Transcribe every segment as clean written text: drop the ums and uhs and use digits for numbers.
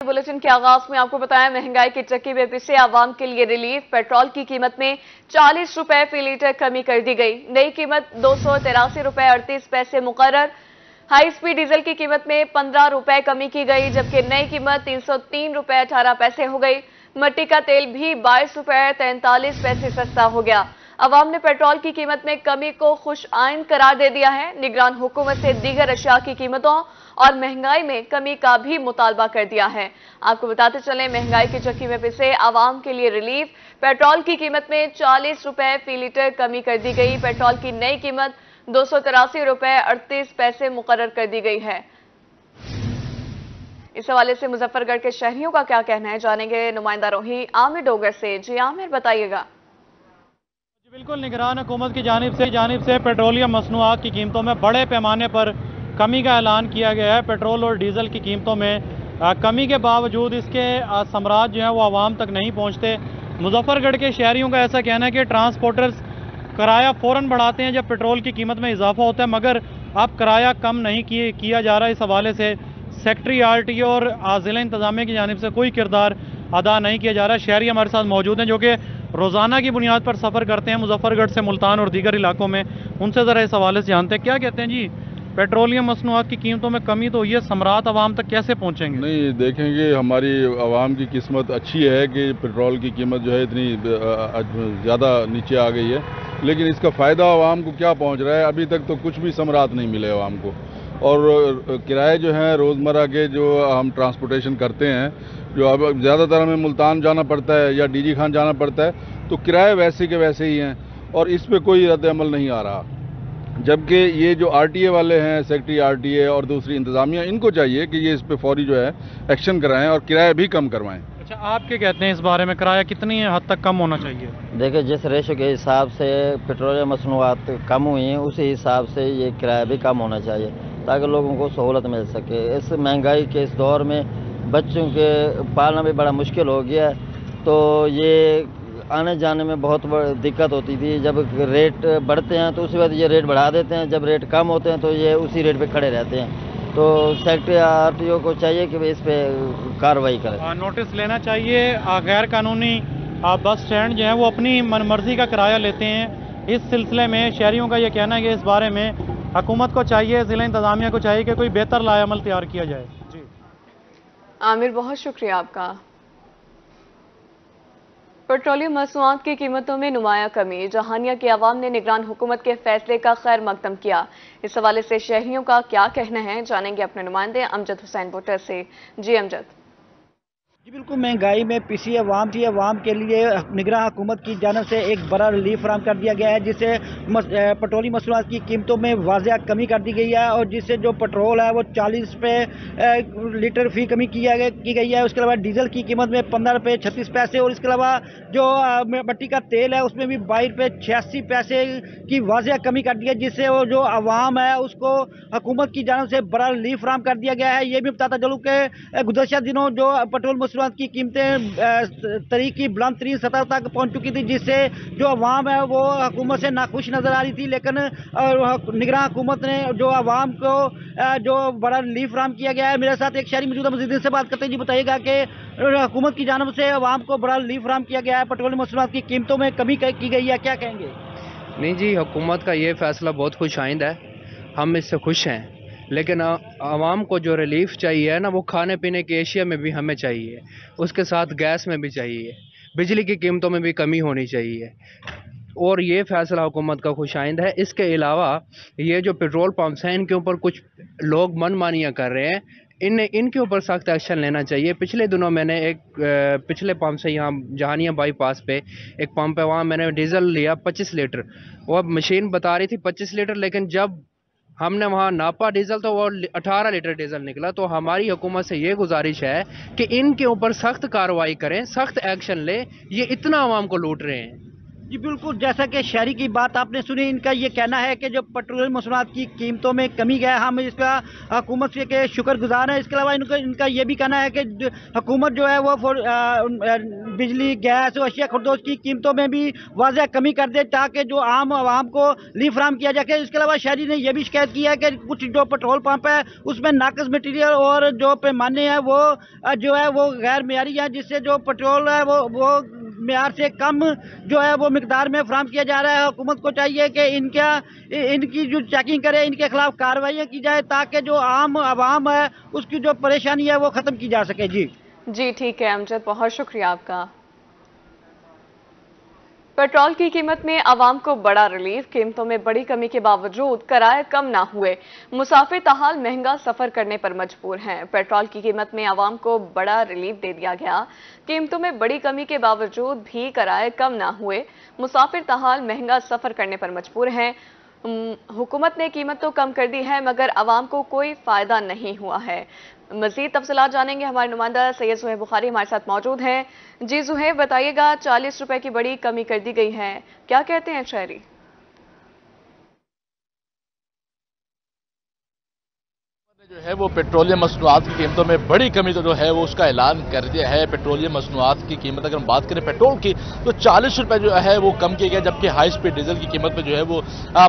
Bulletin के आगाज में आपको बताया महंगाई की चक्की में पिसे आवाम के लिए रिलीफ। पेट्रोल की कीमत में 40 रुपए फी लीटर कमी कर दी गई। नई कीमत 283 रुपए 38 पैसे मुकर्रर। हाई स्पीड डीजल की कीमत में 15 रुपए कमी की गई, जबकि नई कीमत 303 रुपए 18 पैसे हो गई। मट्टी का तेल भी 22 रुपए 43 पैसे सस्ता हो गया। अवाम ने पेट्रोल की कीमत में कमी को खुश आइंद करार दे दिया है। निगरान हुकूमत से दीगर अशिया की कीमतों और महंगाई में कमी का भी मुतालबा कर दिया है। आपको बताते चलें, महंगाई की चक्की में पिसे आवाम के लिए रिलीफ। पेट्रोल की कीमत में 40 रुपए फी लीटर कमी कर दी गई। पेट्रोल की नई कीमत 283 रुपए 38 पैसे मुकर्रर कर दी गई है। इस हवाले से मुजफ्फरगढ़ के शहरियों का क्या कहना है, जानेंगे नुमाइंदा रोही आमिर डोगर से। जी आमिर, बताइएगा। बिल्कुल, निगरान हुकूमत की जानिब से पेट्रोलियम मसनूआत की कीमतों में बड़े पैमाने पर कमी का ऐलान किया गया है। पेट्रोल और डीजल की कीमतों में कमी के बावजूद इसके समरात जो है वो आवाम तक नहीं पहुंचते। मुजफ्फरगढ़ के शहरियों का ऐसा कहना है कि ट्रांसपोर्टर्स किराया फ़ौरन बढ़ाते हैं जब पेट्रोल की कीमत में इजाफा होता है, मगर अब किराया कम नहीं किया जा रहा। इस हवाले से सेक्रेटरी RTO और ज़िला इंतजामिया की जानिब से कोई किरदार अदा नहीं किया जा रहा। शहरी हमारे साथ मौजूद हैं जो कि रोज़ाना की बुनियाद पर सफ़र करते हैं मुजफ्फरगढ़ से मुल्तान और दीगर इलाकों में। उनसे ज़रा इस हवाले से जानते हैं, क्या कहते हैं जी। पेट्रोलियम मसनूआत की कीमतों में कमी तो हुई है, समरात आवाम तक कैसे पहुंचेंगे? नहीं, देखेंगे हमारी आवाम की किस्मत अच्छी है कि पेट्रोल की कीमत जो है इतनी ज़्यादा नीचे आ गई है, लेकिन इसका फ़ायदा आवाम को क्या पहुंच रहा है? अभी तक तो कुछ भी समरात नहीं मिले आवाम को। और किराए जो हैं रोज़मर्रा के जो हम ट्रांसपोर्टेशन करते हैं, जो अब ज़्यादातर हमें मुल्तान जाना पड़ता है या DG खान जाना पड़ता है, तो किराए वैसे के वैसे ही हैं और इस पर कोई रद्द अमल नहीं आ रहा। जबकि ये जो RTA वाले हैं, सेक्रेटरी RTA और दूसरी इंतजामिया, इनको चाहिए कि ये इस पे फौरी जो है एक्शन कराएं और किराया भी कम करवाएं। अच्छा, आप क्या कहते हैं इस बारे में, किराया कितनी हद तक कम होना चाहिए? देखिए, जिस रेशो के हिसाब से पेट्रोलियम मसनूआत कम हुई हैं उसी हिसाब से ये किराया भी कम होना चाहिए ताकि लोगों को सहूलत मिल सके। इस महंगाई के इस दौर में बच्चों के पालना भी बड़ा मुश्किल हो गया है, तो ये आने जाने में बहुत दिक्कत होती थी। जब रेट बढ़ते हैं तो उसी वक्त ये रेट बढ़ा देते हैं, जब रेट कम होते हैं तो ये उसी रेट पे खड़े रहते हैं। तो सेक्रेटरी RTO को चाहिए कि इस पे कार्रवाई करें। नोटिस लेना चाहिए। गैर कानूनी बस स्टैंड जो है वो अपनी मनमर्जी का किराया लेते हैं। इस सिलसिले में शहरियों का ये कहना है कि इस बारे में हुकूमत को चाहिए, ज़िला इंतजामिया को चाहिए कि कोई बेहतर लाएअमल तैयार किया जाए। जी आमिर, बहुत शुक्रिया आपका। पेट्रोलियम मसनूआत की कीमतों में नुमाया कमी। जहानिया की आवाम ने निगरान हुकूमत के फैसले का खैर मकदम किया। इस हवाले से शहरियों का क्या कहना है, जानेंगे अपने नुमाइंदे अमजद हुसैन बुटर से। जी अमजद। जी बिल्कुल, महंगाई में पिसी अवाम थी। अवाम के लिए निगरान हुकूमत की जानिब से एक बड़ा रिलीफ फराहम कर दिया गया है, जिससे पेट्रोलियम मसनूआत की कीमतों में वाज़िया कमी कर दी गई है और जिससे जो पेट्रोल है वो 40 रुपये लीटर फी कमी की गई है। उसके अलावा डीजल की कीमत में 15 रुपये 36 पैसे और इसके अलावा जो मट्टी का तेल है उसमें भी 22 रुपये 86 पैसे की वाज़िया कमी कर दी है, जिससे वो जो अवाम है उसको हुकूमत की जानिब से बड़ा रिलीफ फराहम कर दिया गया है। ये भी बताता चलूँ कि गुज़श्ता दिनों जो पेट्रोल की कीमतें तरीक की बुलंद तरीन सतह तक पहुंच चुकी थी, जिससे जो अवाम है वो हुकूमत से नाखुश नजर आ रही थी। लेकिन निगरान हुकूमत ने जो अवाम को जो बड़ा रिलीफ फराहम किया गया है। मेरे साथ एक शहरी मौजूदा, मजीद से बात करते हैं। जी बताइएगा कि हुकूमत की जानिब से अवाम को बड़ा रिलीफ फराहम किया गया है, पेट्रोलियम मसनूआत की कीमतों में कमी की गई है, क्या कहेंगे? नहीं जी, हुकूमत का ये फैसला बहुत खुश आइंद है, हम इससे खुश हैं। लेकिन आवाम को जो रिलीफ चाहिए ना, वो खाने पीने की एशिया में भी हमें चाहिए, उसके साथ गैस में भी चाहिए, बिजली की कीमतों में भी कमी होनी चाहिए और ये फैसला हुकूमत का खुशाइंद है। इसके अलावा ये जो पेट्रोल पंप्स हैं इनके ऊपर कुछ लोग मनमानियाँ कर रहे हैं, इनके ऊपर सख्त एक्शन लेना चाहिए। पिछले दिनों मैंने एक पिछले पंप से यहाँ जहानिया बाईपास पे एक पंप है, वहाँ मैंने डीजल लिया 25 लीटर। वो मशीन बता रही थी 25 लीटर, लेकिन जब हमने वहाँ नापा डीजल तो वो 18 लीटर डीजल निकला। तो हमारी हुकूमत से ये गुजारिश है कि इनके ऊपर सख्त कार्रवाई करें, सख्त एक्शन ले, ये इतना आवाम को लूट रहे हैं। जी बिल्कुल, जैसा कि शहरी की बात आपने सुनी, इनका ये कहना है कि जो पेट्रोलियम मसनूआत की कीमतों में कमी है, हम इसका हुकूमत के शुक्रगुजार हैं। इसके अलावा इनका ये भी कहना है कि हुकूमत जो है वो बिजली, गैस और अशिया खुर्दोश की कीमतों में भी वाज़ह कमी कर दे ताकि जो आम आवाम को लीफ फराहम किया जाए। इसके अलावा शहरी ने यह भी शिकायत की है कि कुछ जो पेट्रोल पंप है उसमें नाकस मटीरियल और जो पैमाने हैं वो जो है वो गैर मेयारी है, जिससे जो पेट्रोल है वो मेयार से कम जो है वो मिकदार में फराहम किया जा रहा है। हुकूमत को चाहिए कि इनकी जो चेकिंग करे, इनके खिलाफ कार्रवाइयाँ की जाए ताकि जो आम आवाम है उसकी जो परेशानी है वो ख़त्म की जा सके। जी ठीक है अमजद, बहुत शुक्रिया आपका। पेट्रोल की कीमत में आवाम को बड़ा रिलीफ, कीमतों में बड़ी कमी के बावजूद किराए कम ना हुए, मुसाफिर ताहाल महंगा सफर करने पर मजबूर हैं। पेट्रोल की कीमत में आवाम को बड़ा रिलीफ दे दिया गया, कीमतों में बड़ी कमी के बावजूद भी किराए कम ना हुए, मुसाफिर ताहाल महंगा सफर करने पर मजबूर हैं। हुकूमत ने कीमत तो कम कर दी है मगर आवाम को कोई फायदा नहीं हुआ है। मजीद तफसीलात जानेंगे, हमारे नुमाइंदा सैयद सुहेब बुखारी हमारे साथ मौजूद हैं। जी सुहेब, बताइएगा, 40 रुपए की बड़ी कमी कर दी गई है, क्या कहते हैं शहरी? जो है वो पेट्रोलियम मसनूआत की कीमतों में बड़ी कमी तो जो है वो उसका ऐलान कर दिया है। पेट्रोलियम मसनूआत की कीमत अगर हम बात करें पेट्रोल की तो 40 रुपए जो है वो कम किया गया, जबकि हाई स्पीड डीजल की कीमत में जो है वो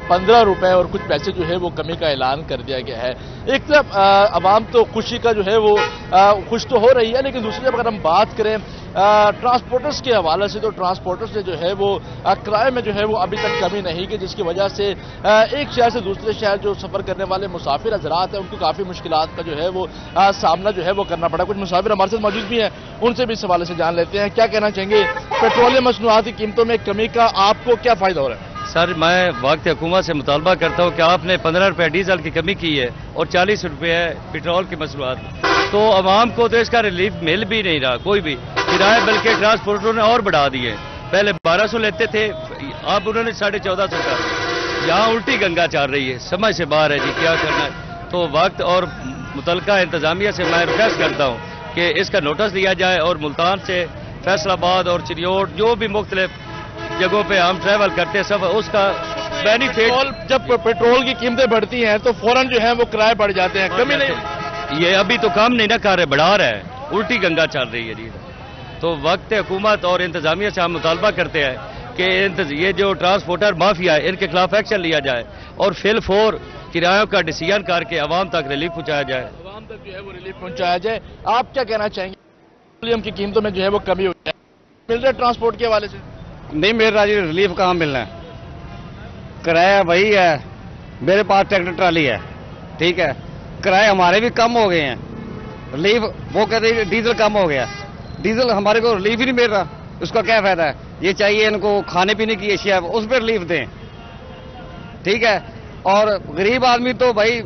15 रुपए और कुछ पैसे जो है वो कमी का ऐलान कर दिया गया है। एक तरफ आवाम तो खुशी का जो है वो खुश तो हो रही है, लेकिन दूसरी तरफ अगर हम बात करें ट्रांसपोर्टर्स के हवाले से तो ट्रांसपोर्टर्स ने जो है वो किराए में जो है वो अभी तक कमी नहीं की, जिसकी वजह से एक शहर से दूसरे शहर जो सफर करने वाले मुसाफिर हजरात हैं उनको काफी मुश्किलात का जो है वो सामना जो है वो करना पड़ा। कुछ मुसाफिर हमारे साथ मौजूद भी हैं, उनसे भी इस हवाले से जान लेते हैं। क्या कहना चाहेंगे, पेट्रोलियम मसनूआत की कीमतों में कमी का आपको क्या फायदा हो रहा है? सर, मैं वक्त हुकूमत से मुतालबा करता हूँ कि आपने 15 रुपये डीजल की कमी की है और 40 रुपये पेट्रोल की मसनूआत, तो आवाम को तो इसका रिलीफ मिल भी नहीं रहा कोई भी। किराए बल्कि ट्रांसपोर्टरों ने और बढ़ा दिए, पहले 1200 लेते थे, अब उन्होंने 1450 कर। यहाँ उल्टी गंगा चल रही है, समझ से बाहर है जी, क्या करना है। तो वक्त और मुतलका इंतजामिया से मैं रिक्वेस्ट करता हूँ कि इसका नोटिस दिया जाए और मुल्तान से फैसलाबाद और चिरियोट जो भी मुख्तलिफ जगहों पे हम ट्रैवल करते हैं सब उसका बेनिफिट। जब पेट्रोल की कीमतें बढ़ती हैं तो फौरन जो है वो किराए बढ़ जाते हैं, कमी नहीं। ये अभी तो कम नहीं ना कर रहे, बढ़ा रहा है, उल्टी गंगा चल रही है जी। तो वक्त हुकूमत और इंतजामिया से हम मुतालबा करते हैं कि ये जो ट्रांसपोर्टर माफिया है इनके खिलाफ एक्शन लिया जाए और फिल फोर किरायों का डिसीजन करके आवाम तक रिलीफ पहुंचाया जाए, आवाम तक जो है वो रिलीफ पहुंचाया जाए। आप क्या कहना चाहेंगे, पेट्रोलियम की कीमतों में जो है वो कमी हुई है, मिल रहा है ट्रांसपोर्ट के हवाले से? नहीं मिल रहा जी, रिलीफ कहाँ मिलना है, किराया वही है। मेरे पास ट्रैक्टर ट्राली है, ठीक है, किराए हमारे भी कम हो गए हैं, रिलीफ वो कहते हैं डीजल कम हो गया, डीजल हमारे को रिलीफ ही नहीं मिल रहा, उसका क्या फायदा है। ये चाहिए इनको खाने पीने की एशिया उस पर रिलीफ दें, ठीक है। और गरीब आदमी तो भाई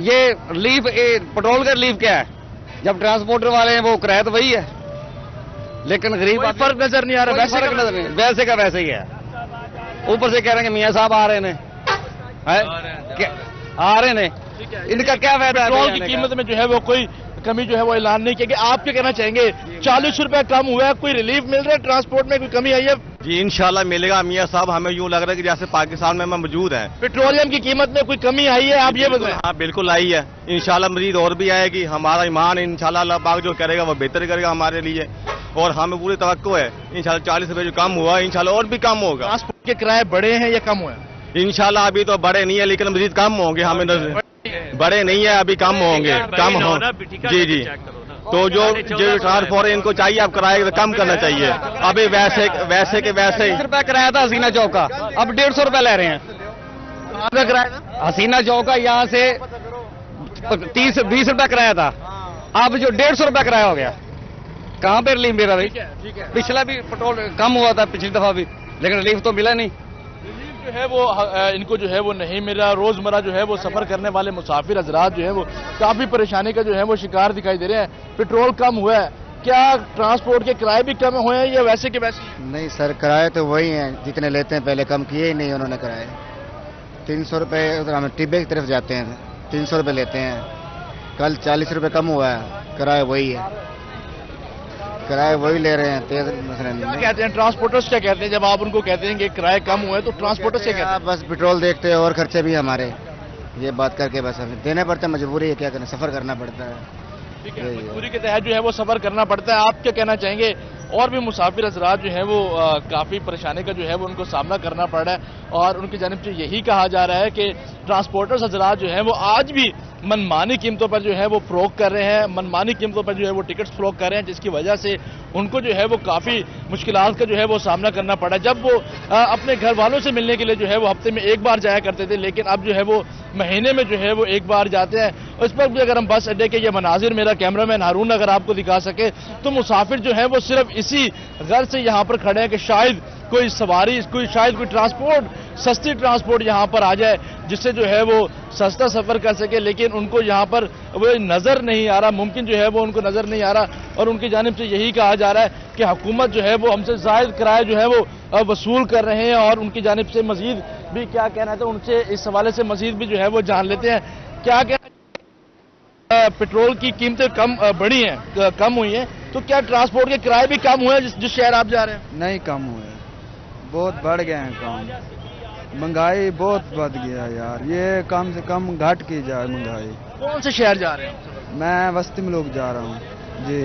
ये रिलीफ पेट्रोल का रिलीफ क्या है, जब ट्रांसपोर्टर वाले हैं वो किराया तो वही है, लेकिन गरीब फर्क नजर नहीं आ रहा। वैसे का नजर नहीं, वैसे का वैसे ही है। ऊपर से कह रहे हैं कि मियाँ साहब आ रहे हैं, आ रहे हैं, इनका क्या फायदा है। पेट्रोल की कीमत में जो है वो कोई कमी जो है वो ऐलान नहीं किया गया। आप क्या कहना चाहेंगे, 40 रुपए कम हुआ है, कोई रिलीफ मिल रहा है, ट्रांसपोर्ट में कोई कमी आई है? जी इंशाल्लाह मिलेगा मियाँ साहब, हमें यूं लग रहा है कि जैसे पाकिस्तान में मौजूद है। पेट्रोलियम की कीमत में कोई कमी आई है, आप ये बताएं। हाँ बिल्कुल आई है, इंशाल्लाह मजीद और भी आएगी। हमारा ईमान इंशाल्लाह अल्लाह पाक जो करेगा वो बेहतर करेगा हमारे लिए, और हमें पूरी तवक्को है इंशाल्लाह 40 रुपए जो कम हुआ इंशाल्लाह और भी कम होगा। ट्रांसपोर्ट के किराए बढ़े हैं या कम हुए हैं? इंशाल्लाह अभी तो बड़े नहीं है, लेकिन मजीद कम होंगे, हमें बड़े नहीं है अभी कम होंगे, कम हो। जी जी, तो जो ट्रांसपोर्ट है इनको चाहिए अब किराए कम करना चाहिए। अभी वैसे के वैसे 30 रुपए किराया था हसीना चौक का, अब 150 रुपए ले रहे हैं। हसीना चौक का यहाँ से 20 रुपए किराया था, अब जो 150 रुपए किराया हो गया। कहाँ पे रिलीफ मिला भाई? पिछला भी पेट्रोल कम हुआ था पिछली दफा भी, लेकिन रिलीफ तो मिला नहीं। जो है वो इनको जो है वो नहीं मिला। रोजमर्रा जो है वो सफर करने वाले मुसाफिर हजरात जो है वो काफी परेशानी का जो है वो शिकार दिखाई दे रहे हैं। पेट्रोल कम हुआ है, क्या ट्रांसपोर्ट के किराए भी कम हुए हैं या वैसे के वैसे? नहीं सर, किराए तो वही हैं जितने लेते हैं, पहले कम किए ही नहीं उन्होंने किराए। 300 रुपये उधर हम टिब्बे की तरफ जाते हैं 300 रुपये लेते हैं, कल 40 रुपये कम हुआ है, किराया वही है। किराया वही ले रहे हैं, तेज क्या कहते हैं ट्रांसपोर्टर्स, क्या कहते हैं जब आप उनको कहते हैं कि किराए कम हुए तो ट्रांसपोर्टर्स क्या कहते हैं? आप बस पेट्रोल देखते हैं और खर्चे भी हमारे, ये बात करके बस हमें देने पड़ते हैं, मजबूरी है, क्या करें, सफर करना पड़ता है। ठीक है, मजबूरी के तहत जो है वो सफर करना पड़ता है। आप क्या कहना चाहेंगे? और भी मुसाफिर हजरात जो है वो काफ़ी परेशानी का जो है वो उनको सामना करना पड़ रहा है और उनकी जानिब से यही कहा जा रहा है कि ट्रांसपोर्टर्स हजरात जो है वो आज भी मनमानी कीमतों पर जो है वो फरोख्त कर रहे हैं, मनमानी कीमतों पर जो है वो टिकट्स फरोख्त कर रहे हैं, जिसकी वजह से उनको जो है वो काफ़ी मुश्किलात का जो है वो सामना करना पड़ा। जब वो अपने घर वालों से मिलने के लिए जो है वो हफ्ते में एक बार जाया करते थे, लेकिन अब जो है वो महीने में जो है वो एक बार जाते हैं। उस पर भी अगर हम बस अड्डे के ये मनाजिर, मेरा कैमरामैन हारून अगर आपको दिखा सके, तो मुसाफिर जो है वो सिर्फ इसी गर्ज से यहाँ पर खड़े हैं कि शायद कोई सवारी, शायद कोई ट्रांसपोर्ट, सस्ती ट्रांसपोर्ट यहाँ पर आ जाए जिससे जो है वो सस्ता सफर कर सके, लेकिन उनको यहाँ पर वो नजर नहीं आ रहा, मुमकिन जो है वो उनको नजर नहीं आ रहा। और उनकी जानिब से यही कहा जा रहा है कि हुकूमत जो है वो हमसे जायद किराया जो है वो वसूल कर रहे हैं और उनकी जानिब से मजीद भी क्या कहना है, तो उनसे इस हवाले से मजीद भी जो है वो जान लेते हैं। क्या कहना, पेट्रोल की कीमतें बढ़ी हैं, कम हुई हैं, तो क्या ट्रांसपोर्ट के किराए भी कम हुए हैं जिस शहर आप जा रहे हैं? नहीं, कम हुए, बहुत बढ़ गए हैं काम, महंगाई बहुत बढ़ गया यार, ये कम से कम घट की जाए महंगाई। कौन से शहर जा रहे हैं? मैं बस्ती में लोग जा रहा हूँ जी।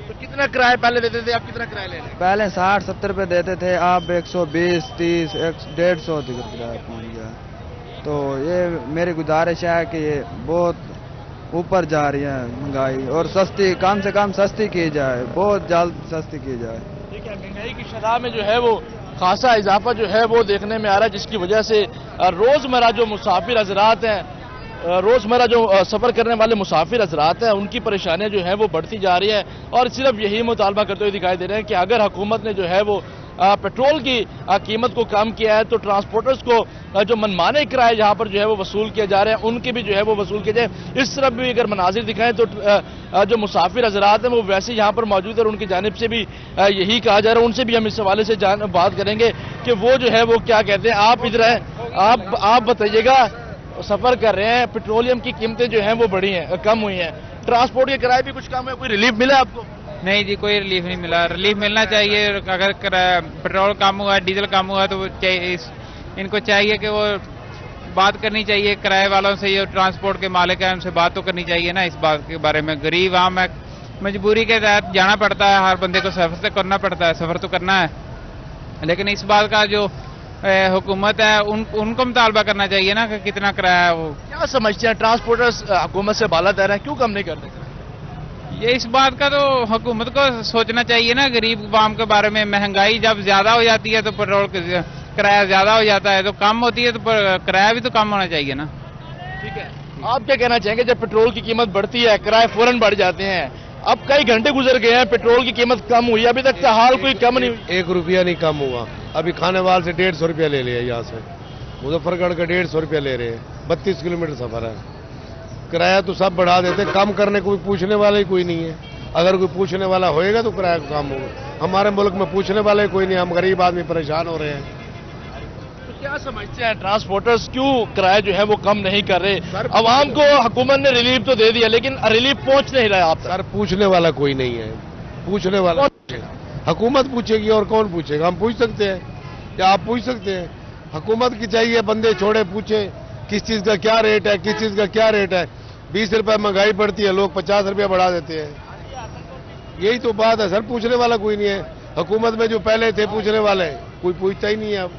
तो कितना किराया पहले देते थे, आप कितना किराया ले रहे हैं? पहले 60-70 रुपये देते थे, आप 120, 30, 150 तक किराया पहुँच गया। तो ये मेरी गुजारिश है कि ये बहुत ऊपर जा रही है महंगाई और सस्ती, कम से कम सस्ती की जाए, बहुत जल्द सस्ती की जाए। ठीक है, महंगाई की शरह में जो है वो खासा इजाफा जो है वो देखने में आ रहा है, जिसकी वजह से रोजमर्रा जो मुसाफिर हजरात हैं, रोजमर्रा जो सफर करने वाले मुसाफिर हजरात हैं, उनकी परेशानियां जो है वो बढ़ती जा रही है और सिर्फ यही मुतालबा करते हुए दिखाई दे रहे हैं कि अगर हुकूमत ने जो है वो पेट्रोल की कीमत को कम किया है तो ट्रांसपोर्टर्स को जो मनमाने किराए जहां पर जो है वो वसूल किए जा रहे हैं उनके भी जो है वो वसूल किए जाए। इस तरफ भी अगर मनाजिर दिखाएं तो जो मुसाफिर हजरात हैं वो वैसे यहाँ पर मौजूद है और उनकी जानिब से भी यही कहा जा रहा है, उनसे भी हम इस हवाले से बात करेंगे कि वो जो है वो क्या कहते हैं। आप इधर हैं, आप बताइएगा, सफर कर रहे हैं, पेट्रोलियम की कीमतें जो हैं वो बढ़ी हैं, कम हुई हैं, ट्रांसपोर्ट के किराए भी कुछ कम है, कोई रिलीफ मिला आपको? नहीं जी, कोई रिलीफ नहीं मिला। रिलीफ मिलना चाहिए, अगर पेट्रोल कम हुआ, डीजल कम हुआ तो इनको चाहिए कि वो बात करनी चाहिए किराए वालों से, ये ट्रांसपोर्ट के मालिक हैं उनसे बात तो करनी चाहिए ना इस बात के बारे में। गरीब आम है, मजबूरी के तहत जाना पड़ता है, हर बंदे को सफर तो करना पड़ता है, सफर तो करना है, लेकिन इस बात का जो हुकूमत है उनको मुतालबा करना चाहिए ना कि कितना किराया है। वो क्या समझते हैं ट्रांसपोर्टर्स हुकूमत से बाला तैर हैं, क्यों कम नहीं करते? ये इस बात का तो हुकूमत को सोचना चाहिए ना, गरीब आवाम के बारे में। महंगाई जब ज्यादा हो जाती है तो पेट्रोल किराया ज्यादा हो जाता है, तो कम होती है तो किराया भी तो कम होना चाहिए ना। ठीक है, आप क्या कहना चाहेंगे? जब पेट्रोल की कीमत बढ़ती है किराए फौरन बढ़ जाते हैं, अब कई घंटे गुजर गए हैं, पेट्रोल की कीमत कम हुई, अभी तक हाल कोई कम नहीं हुई। 1 रुपया नहीं कम हुआ, अभी खानेवाल से 150 रुपया ले लिया, यहाँ से मुजफ्फरगढ़ का 150 रुपया ले रहे हैं, 32 किलोमीटर सफर है। किराया तो सब बढ़ा देते, कम करने को भी पूछने वाला ही कोई नहीं है। अगर कोई पूछने वाला होएगा तो किराया कम होगा। हमारे मुल्क में पूछने वाले कोई नहीं, हम गरीब आदमी परेशान हो रहे हैं। तो क्या समझते हैं ट्रांसपोर्टर्स क्यों किराया जो है वो कम नहीं कर रहे? अवाम को हुकूमत ने रिलीफ तो दे दिया लेकिन रिलीफ पहुंच नहीं रहा। आप सर, पूछने वाला कोई नहीं है, पूछने वाला हुकूमत पूछेगी और कौन पूछेगा? हम पूछ सकते हैं क्या? आप पूछ सकते हैं? हुकूमत की चाहिए बंदे छोड़े पूछे किस चीज का क्या रेट है, किस चीज का क्या रेट है। 20 रुपए महंगाई बढ़ती है, लोग 50 रुपया बढ़ा देते हैं, यही तो बात है सर। पूछने वाला कोई नहीं है। हुकूमत में जो पहले थे पूछने वाले, कोई पूछता ही नहीं है। अब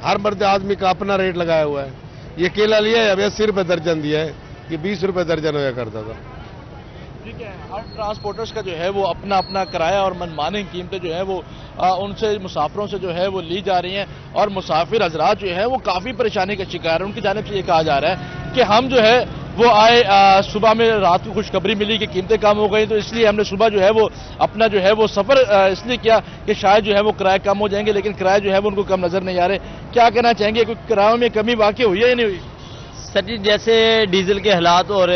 हर मर्द आदमी का अपना रेट लगाया हुआ है। ये केला लिया है, अब 80 रुपए दर्जन दिया है, ये 20 रुपए दर्जन होया करता था। ठीक है, हर ट्रांसपोर्टर्स का जो है वो अपना अपना किराया और मनमानी कीमतें जो है वो उनसे मुसाफिरों से जो है वो ली जा रही हैं और मुसाफिर हजरात जो है वो काफ़ी परेशानी का शिकार है। उनकी जानिब से ये कहा जा रहा है कि हम जो है वो आए, सुबह में रात को खुशखबरी मिली कि कीमतें कम हो गई, तो इसलिए हमने सुबह जो है वो अपना जो है वो सफ़र इसलिए किया कि शायद जो है वो किराए कम हो जाएंगे, लेकिन किराए जो है वो उनको कम नज़र नहीं आ रहे। क्या कहना चाहेंगे, कोई किरायों में कमी वाकई हुई है या नहीं हुई? सर जी, जैसे डीजल के हालात और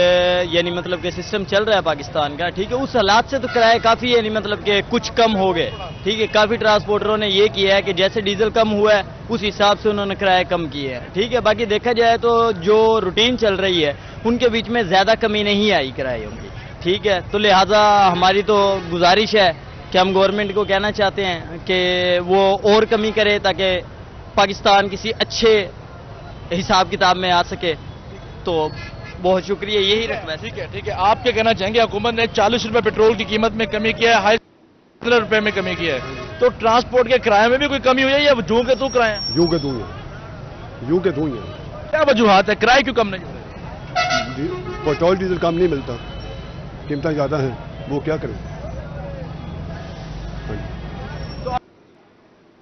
यानी मतलब कि सिस्टम चल रहा है पाकिस्तान का, ठीक है, उस हालात से तो किराए काफ़ी यानी मतलब कि कुछ कम हो गए। ठीक है, काफ़ी ट्रांसपोर्टरों ने ये किया है कि जैसे डीजल कम हुआ है उस हिसाब से उन्होंने किराए कम किए हैं। ठीक है, बाकी देखा जाए तो जो रूटीन चल रही है उनके बीच में ज़्यादा कमी नहीं आई किरायों की। ठीक है, तो लिहाजा हमारी तो गुजारिश है کہ ہم گورنمنٹ کو کہنا چاہتے ہیں کہ وہ اور کمی کرے تاکہ پاکستان کسی اچھے حساب کتاب میں آ سکے. تو بہت شکریہ, یہی رقم. ٹھیک ہے, آپ کیا کہنا چاہیں گے؟ حکومت نے 40 روپے پیٹرول کی قیمت میں کمی کیا ہے, 15 روپے میں کمی کیا ہے, تو ٹرانسپورٹ کے کرائے میں بھی کوئی کمی ہوئی ہے یا جو کہ تو کرائے ہیں؟ یوں کے دوں ہیں. کیا وجوہات ہے, کرائے کیوں کم نہیں ہو رہے؟ پیٹرول ڈیزل کم نہیں ملتا, قیمتیں زیادہ ہیں, وہ کیا کریں.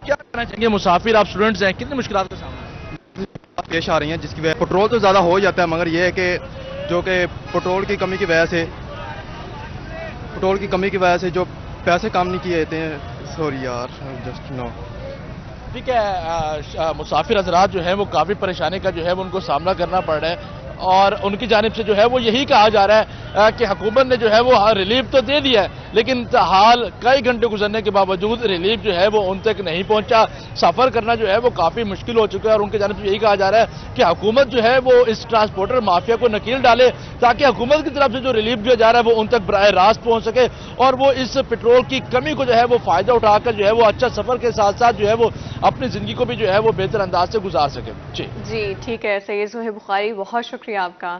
کیا کہنا چاہیں گے مسافر, آپ اسٹوڈنٹس ہیں, کتنی مشکلات کا سامنا پیش آ رہی ہیں جس کی وجہ پیٹرول تو زیادہ ہو جاتا ہے, مگر یہ ہے کہ جو کہ پیٹرول کی کمی کی وجہ سے جو پیسے کام نہیں کیے جاتے ہیں. سوری یار, جسٹ نو. ٹھیک ہے, مسافر حضرات جو ہیں وہ کافی پریشانی کا جو ہے وہ ان کو سامنا کرنا پڑ رہا ہے, اور ان کی جانب سے جو ہے وہ یہی کہا جا رہا ہے کہ حکومت نے جو ہے وہ ریلیف تو دے دیا ہے, لیکن حال کئی گھنٹے گزرنے کے باوجود ریلیف جو ہے وہ ان تک نہیں پہنچا. سفر کرنا جو ہے وہ کافی مشکل ہو چکا ہے, اور ان کی جانب سے یہی کہا جا رہا ہے کہ حکومت جو ہے وہ اس ٹرانسپورٹر مافیا کو نکیل ڈالے تاکہ حکومت کی طرف سے جو ریلیف دیا جا رہا ہے وہ ان تک براہ راست پہنچ سکے, اور وہ اس پیٹرول کی کمی کو جو ہے وہ فائدہ اٹھا کر جو ہے وہ اچھا سفر کے ساتھ ساتھ جو ہے وہ اپنی زندگی کو بھی جو ہے وہ بہتر انداز سے گزار سکے. جی ٹھیک ہے, سید زہیر بخاری, بہت شکریہ آپ کا.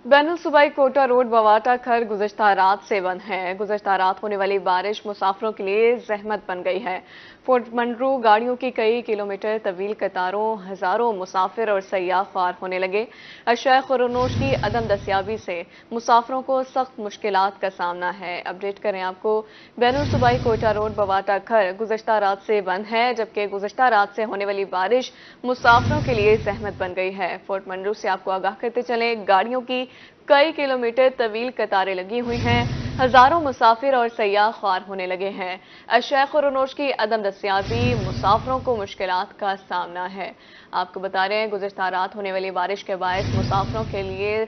بین الصوبائی کوٹا روڈ بواٹا کھر گزشتہ رات سے بند ہے. گزشتہ رات ہونے والی بارش مسافروں کے لیے زحمت بن گئی ہے. فورٹ منرو گاڑیوں کی کئی کلومیٹر طویل قطاروں ہزاروں مسافر اور سیاح خوار ہونے لگے. اشیاء خورنوش کی عدم دستیابی سے مسافروں کو سخت مشکلات کا سامنا ہے. اپڈیٹ کریں آپ کو, بین الصوبائی کوٹا روڈ بواٹا کھر گزشتہ رات سے بند ہے, جبکہ گزشتہ رات سے ہونے والی بارش مسافروں کے لیے زحمت بن گئی ہے. فورٹ منرو سے آپ کو آگاہ کرتے چلیں, گاڑیوں کی کئی کلومیٹر طویل قطاریں لگی ہوئی ہیں, ہزاروں مسافر اور سیاح خوار ہونے لگے ہیں. اشیاء خورنوش کی عدم دستیابی مسافروں کو مشکلات کا سامنا ہے. آپ کو بتا رہے ہیں گزشتہ رات ہونے والی بارش کے باعث مسافروں کے لیے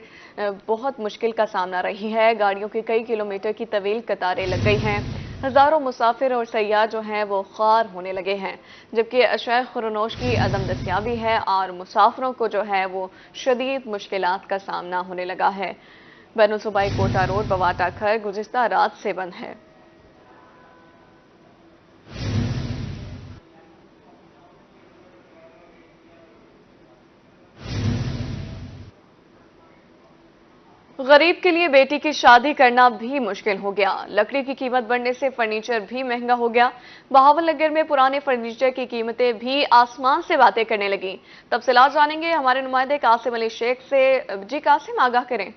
بہت مشکل کا سامنا رہی ہے. گاڑیوں کی کئی کلومیٹر کی طویل قطاریں لگ گئی ہیں, ہزاروں مسافر اور سیاح جو ہیں وہ خوار ہونے لگے ہیں, جبکہ اشیاء خورنوش کی عدم دستیابی ہے اور مسافروں کو جو ہے وہ شدید مشکلات کا سامنا ہونے لگا ہے. بین الصوبائی کوٹا روڈ بواٹا کھر گزشتہ رات سے بند ہے. غریب کے لیے بیٹی کی شادی کرنا بھی مشکل ہو گیا. لکڑی کی قیمت بڑھنے سے فرنیچر بھی مہنگا ہو گیا. بہاول نگر میں پرانے فرنیچر کی قیمتیں بھی آسمان سے باتیں کرنے لگیں. تفصیلات جانیں گے ہمارے نمائندے قاسم علی شیخ سے. جی قاسم, آگاہ کریں.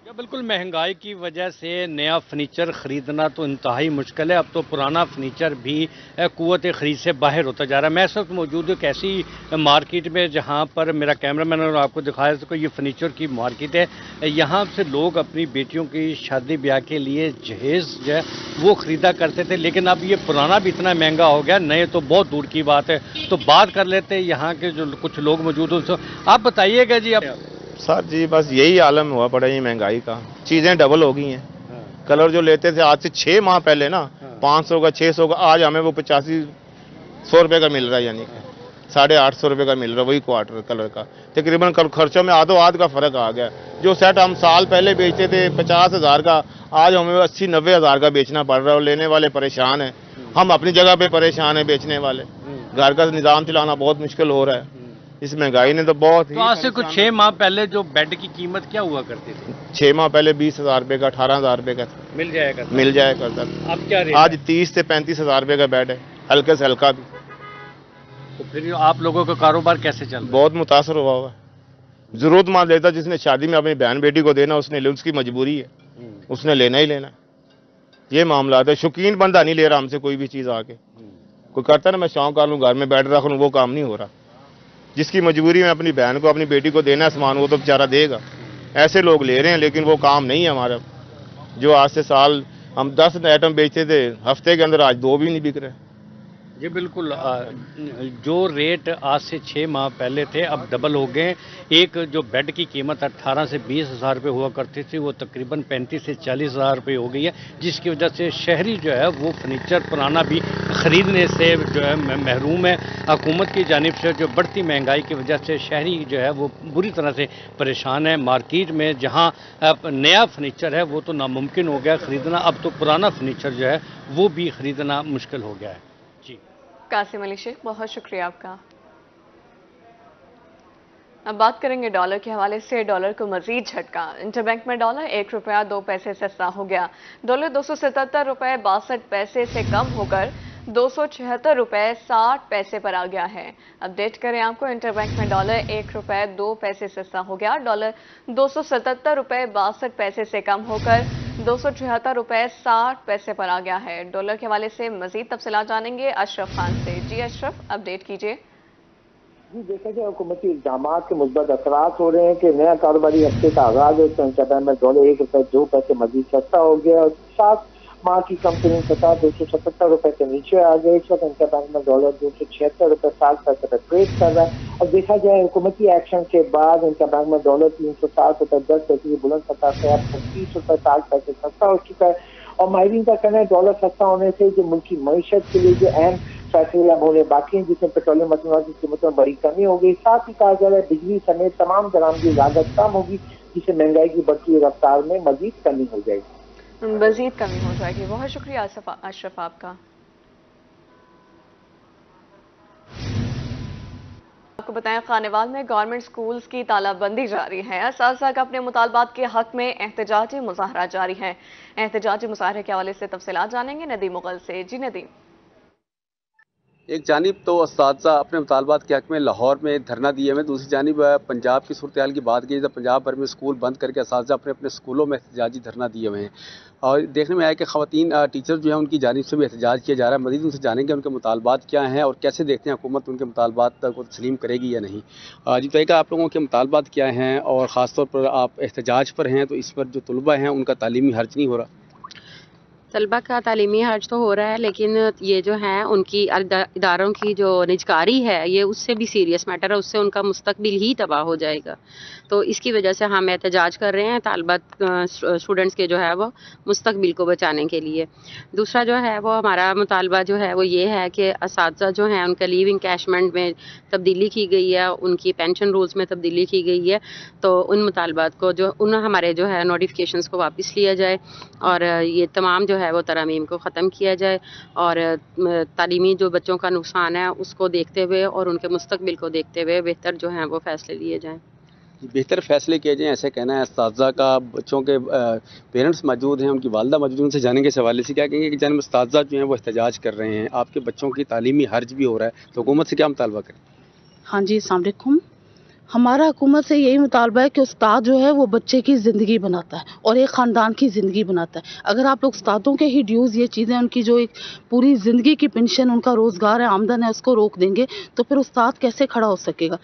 بالکل, مہنگائی کی وجہ سے نیا فرنیچر خریدنا تو انتہائی مشکل ہے. اب تو پرانا فرنیچر بھی قوت خرید سے باہر ہوتا جا رہا ہے. میں اس وقت موجود ہوں ایک ایسی مارکیٹ میں جہاں پر میرا کیمرہ مین نے آپ کو دکھایا کہ یہ فرنیچر کی مارکیٹ ہے. یہاں سے لوگ اپنی بیٹیوں کی شادی بیاہ کے لیے جہیز جو ہے وہ خریدا کرتے تھے, لیکن اب یہ پرانا بھی اتنا مہنگا ہو گیا, نئے تو بہت دور کی بات ہے. تو بات کر لیتے یہاں کے جو کچھ لوگ موجود ہیں, آپ بتائیے گا جی. اب سر جی بس یہی عالم ہوا پڑا ہے مہنگائی کا, چیزیں ڈبل ہو گئی ہیں. کلر جو لیتے تھے آج سے 6 ماہ پہلے نا 500 کا 600 کا, آج ہمیں وہ 85-100 روپے کا مل رہا ہے, یعنی کہ 850 روپے کا مل رہا ہے وہی کوارٹر کلر کا. تقریباً خرچوں میں آدھ کا فرق آ گیا. جو سیٹ ہم سال پہلے بیچتے تھے 50,000 کا, آج ہمیں 80-90 ہزار کا بیچنا پڑ رہا ہے, اور لینے والے پریشان ہیں. ہم اپنی جگہ پہ پریشان ہیں, بیچنے والے. گھر کا نظام چلانا بہت مشکل ہو رہا ہے اس مہنگائی نے. تو بہت آج سے کچھ 6 ماہ پہلے جو بیڈ کی قیمت کیا ہوا کرتی تھی؟ 6 ماہ پہلے 20,000 روپے کا 18,000 روپے کا مل جائے کرتا. اب کیا آج 30 سے 35,000 روپے کا بیڈ ہے, ہلکے سے ہلکا بھی. تو پھر آپ لوگوں کا کاروبار کیسے چل رہا ہے؟ بہت متاثر ہوا ہوا ہے. ضرورت مند لیتا, جس نے شادی میں اپنی بہن بیٹی کو دینا اس کی مجبوری ہے, اس نے لینا ہی لینا. یہ معاملات ہے. شوقین بندہ نہیں لے رہا ہم سے کوئی بھی چیز آ کے. کوئی کرتا نا میں شوق کر لوں گھر میں بیٹھ رکھ لوں, وہ کام نہیں ہو رہا. جس کی مجبوری میں اپنی بہن کو اپنی بیٹی کو دینا سامان, وہ تو بیچارہ دے گا. ایسے لوگ لے رہے ہیں, لیکن وہ کام نہیں ہے ہمارا. جو آج سے سال ہم 10 آئٹم بیچتے تھے ہفتے کے اندر, آج 2 بھی نہیں بک رہے. जी बिल्कुल, जो रेट आज से 6 माह पहले थे अब डबल हो गए। एक जो बेड की कीमत 18 से 20 हज़ार रुपये हुआ करती थी वो तकरीबन 35 से 40 हज़ार रुपये हो गई है, जिसकी वजह से शहरी जो है वो फर्नीचर पुराना भी ख़रीदने से जो है महरूम है। हुकूमत की जानिब से जो बढ़ती महंगाई की वजह से शहरी जो है वो बुरी तरह से परेशान है। मार्केट में जहाँ नया फर्नीचर है वो तो नामुमकिन हो गया ख़रीदना, अब तो पुराना फर्नीचर जो है वो भी ख़रीदना मुश्किल हो गया है। कासिम अली शेख, बहुत शुक्रिया आपका। अब बात करेंगे डॉलर के हवाले से। डॉलर को मजीद झटका, इंटरबैंक में डॉलर 1 रुपया 2 पैसे सस्ता हो गया। डॉलर 277 रुपये 62 पैसे से कम होकर 276 रुपये 60 पैसे पर आ गया है। अपडेट करें आपको, इंटरबैंक में डॉलर 1 रुपये 2 पैसे सस्ता हो गया। डॉलर 277 रुपये 62 पैसे से कम होकर 276 रुपये 60 पैसे पर आ गया है। डॉलर के हवाले से मजीद तफसीलात जानेंगे अशरफ खान से। जी अशरफ, अपडेट कीजिए। जी, देखा जाए हुकूमती इक़दाम के मुस्बत असरात हो रहे हैं कि नया कारोबारी हफ्ते का आगाज है तो इंटरबैंक में डॉलर 1 रुपये 2 पैसे मजीद सस्ता हो गया और 7 माह की कंपनी सतह 277 रुपये से नीचे आ गए। इस वक्त इंटरबैंक में डॉलर 276 रुपये 60 पैसे पर ट्रेड कर रहा है। और देखा जाए हुकूमती एक्शन के बाद इंटरबैंक में डॉलर 360 रुपये 10 पैसे की बुलंद सतह से अब 30 रुपये 60 पैसे सस्ता हो चुका है। और माहिरीन का कहना है डॉलर सस्ता होने से जो मुल्क की मईशत के लिए जो अहम फैसले होने बाकी हैं, जिसमें पेट्रोलियम मसनूआत की कीमतों में बड़ी कमी होगी। साथ ही कहा जा रहा है बिजली समेत तमाम दरामदी लागत कम होगी, जिससे महंगाई की बढ़ती हुई रफ्तार में मजीद कमी हो जाएगी। मजीद कमी हो जाएगी। बहुत शुक्रिया अशरफ आपका। आपको बताएं, खानेवाल में गवर्नमेंट स्कूल्स की तालाबंदी जारी है। असातिज़ा का अपने मुतालबात के हक में एहतजाजी मुजाहरा जारी है। एहतजाजी मुजाहरे के हवाले से तफसीलात जानेंगे नदीम मुगल से। जी नदीम। एक जानिब तो असातिज़ा अपने मुतालबात के हक में लाहौर में धरना दिए हुए, दूसरी जानिब पंजाब की सूरत हाल की बात की तो पंजाब भर में स्कूल बंद करके असातिज़ा अपने अपने स्कूलों में एहतजाजी धरना दिए हुए हैं। और देखने में आया कि ख़वातीन टीचर जो हैं उनकी जानिब से भी एहतजाज किया जा रहा है। मज़ीद उनसे जानेंगे उनके मुतालबात क्या हैं और कैसे देखते हैं हुकूमत उनके मुतालबात को तस्लीम करेगी या नहीं। जी बताइएगा, आप लोगों के मुतालबात क्या हैं और ख़ास तौर पर आप एहतजाज पर हैं तो इस पर जो तलबा हैं उनका तालीमी हर्ज नहीं हो रहा? तलबा का तालीमी हर्ज तो हो रहा है, लेकिन ये जो है उनकी इदारों की जो निजकारी है ये उससे भी सीरियस मैटर है, उससे उनका मुस्तकबिल ही तबाह हो जाएगा। तो इसकी वजह से हम एहतजाज कर रहे हैं तालबात स्टूडेंट्स के जो है वो मुस्तकबिल को बचाने के लिए। दूसरा जो है वो हमारा मुतालबा जो है वो ये है कि असातिज़ा जो हैं उनका लीव इंकैशमेंट में तब्दीली की गई है, उनकी पेंशन रूल्स में तब्दीली की गई है। तो उन मुतालबात को जो हमारे जो है नोटिफिकेशंस को वापस लिया जाए और ये तमाम जो है वो तरमीम को ख़त्म किया जाए और तालीमी जो बच्चों का नुकसान है उसको देखते हुए और उनके मुस्तकबिल को देखते हुए बेहतर जो हैं वो फैसले लिए जाएँ। बेहतर फैसले किए जाएँ ऐसे कहना है असातिज़ा का। बच्चों के पेरेंट्स मौजूद हैं, उनकी वालदा मौजूद हैं, उनसे जानेंगे इस हवाले से क्या कहेंगे कि जानिब असातिज़ा जो हैं वो एहतजाज कर रहे हैं, आपके बच्चों की तालीमी हर्ज भी हो रहा है, तो हुकूमत से क्या मुतालबा करें? हाँ जी, अस्सलाम वालेकुम। हमारा हुकूमत से यही मुतालबा है कि उस्ताद जो है वो बच्चे की ज़िंदगी बनाता है और एक ख़ानदान की ज़िंदगी बनाता है। अगर आप लोग उस्तादों के ही ड्यूज़ ये चीज़ें उनकी जो एक पूरी ज़िंदगी की पेंशन उनका रोज़गार है, आमदन है, उसको रोक देंगे तो फिर उस्ताद कैसे खड़ा हो सकेगा?